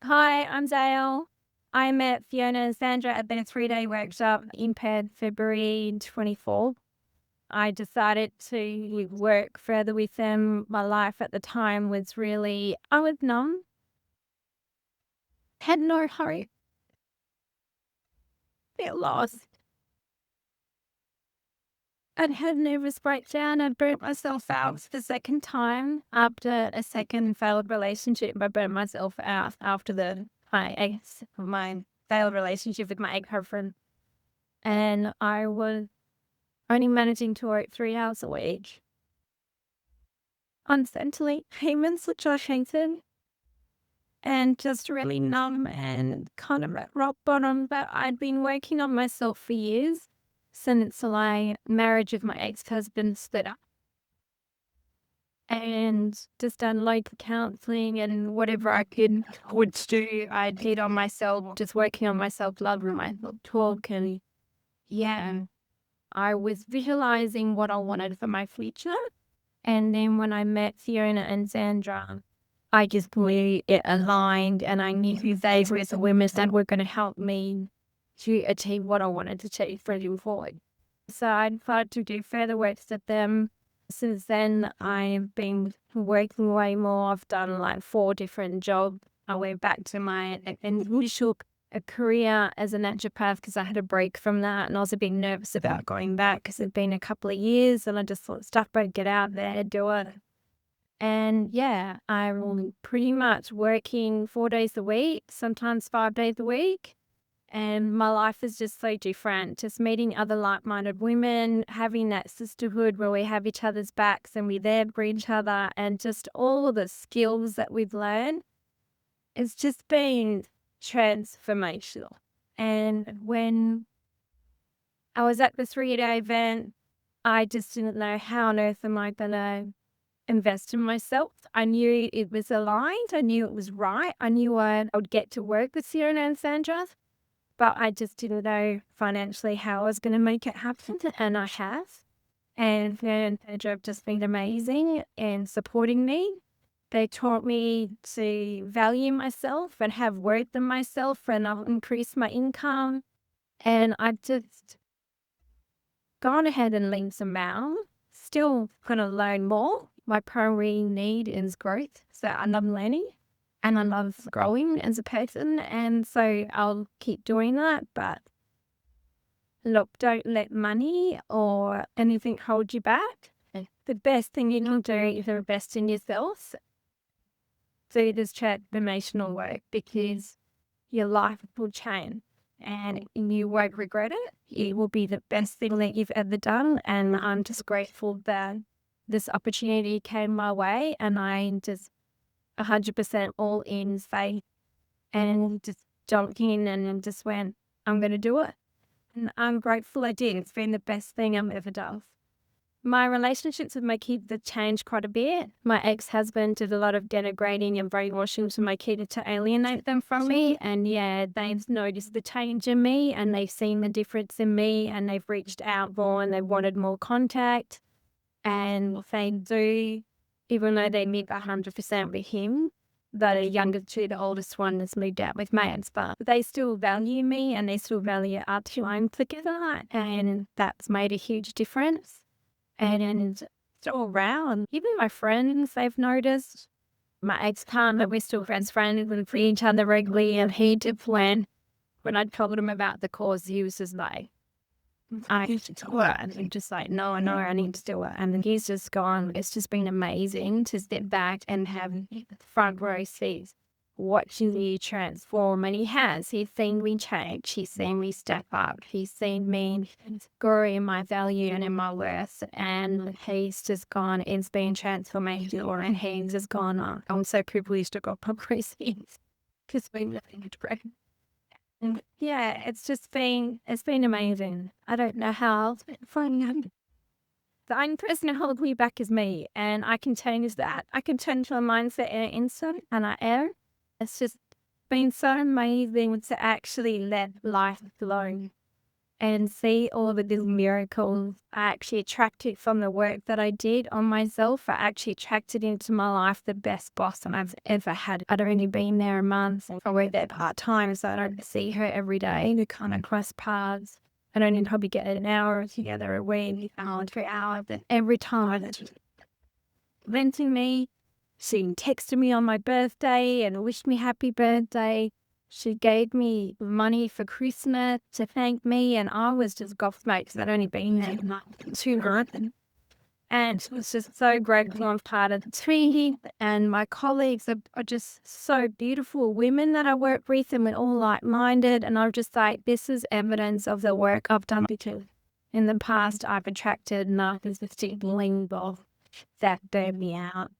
Hi, I'm Dayle. I met Fiona and Sandra at their 3-day workshop in Perth, February 24. I decided to work further with them. My life at the time was really, I was numb, had no hope, felt lost. I'd had a nervous breakdown. I burnt myself out for the second time after a second failed relationship. I burnt myself out after my failed relationship with my ex-husband. And I was only managing to work 3 hours a week. Constantly payments which I hated and just really numb and kind of at rock bottom. But I'd been working on myself for years since my marriage with my ex-husband split up, and just done local counselling and whatever I could would do. I did on myself, just working on myself, loving myself talk. And yeah, I was visualizing what I wanted for my future. And then when I met Fiona and Sandra, I just knew it aligned, and I knew they were the women that were going to help me to achieve what I wanted to achieve moving forward. So I decided to do further works with them. Since then, I've been working way more. I've done like 4 different jobs. I went back to my initial career as a naturopath because I had a break from that, and I was a bit nervous about going back because it'd been a couple of years, and I just thought stuff better get out there, do it. And yeah, I'm pretty much working 4 days a week, sometimes 5 days a week. And my life is just so different. Just meeting other like minded women, having that sisterhood where we have each other's backs and we're there for each other, and just all of the skills that we've learned. It's just been transformational. And when I was at the 3-day event, I just didn't know how on earth am I going to invest in myself. I knew it was aligned. I knew it was right. I knew I would get to work with Sarah and Sandra, but I just didn't know financially how I was going to make it happen. And I have. And Sarah and Sandra have just been amazing in supporting me. They taught me to value myself and have worth in myself, and I'll increase my income. And I've just gone ahead and leaps and bounds. Still going to learn more. My primary need is growth. So I love learning and I love growing as a person. And so I'll keep doing that. But look, don't let money or anything hold you back. The best thing you can do is invest in yourself. Do this transformational work, because your life will change and you won't regret it. It will be the best thing that you've ever done. And I'm just grateful that this opportunity came my way, and I just 100% all in faith and just jumped in and just went, I'm going to do it. And I'm grateful I did. It's been the best thing I've ever done. My relationships with my kids have changed quite a bit. My ex-husband did a lot of denigrating and brainwashing to my kids to alienate them from me. And yeah, they've noticed the change in me, and they've seen the difference in me, and they've reached out more and they wanted more contact. And they do, even though they live 100% with him, the younger two, the oldest one has moved out with mates, but they still value me and they still value our time together. And that's made a huge difference. And all around, even my friends, they've noticed. My ex-partner, we're still friends and see each other regularly. And he did when I told him about the cause, he was just like, I need to do it. And I'm just like, no, I need to do it. And then he's just gone. It's just been amazing to step back and have front row seats watching you transform. And he has. He's seen me change. He's seen me step up. He's seen me grow in my value and in my worth. And he's just gone. It's been transformational. And he's just gone on. I'm so privileged to go front row seats because we're living it great. And yeah, it's been amazing. I don't know how else to find out. The only person who holds me back is me, and I can change that. I can change my mindset in an instant, and I am. It's just been so amazing to actually let life flow and see all of these miracles I actually attracted from the work that I did on myself. I actually attracted into my life the best boss that I've ever had. I'd only been there a month. I worked there part-time, so I don't see her every day. We kind of cross paths. I don't probably get an hour together a week, hour, 3 hours. But every time she's venting me, she texted me on my birthday and wished me happy birthday. She gave me money for Christmas to thank me, and I was just gobsmacked because I'd only been there like 2 months. And it was just so grateful I'm part of the team. And my colleagues are just so beautiful women that I work with, and we're all like-minded. And I'm just like, this is evidence of the work I've done, because in the past I've attracted narcissistic bullying that burned me out.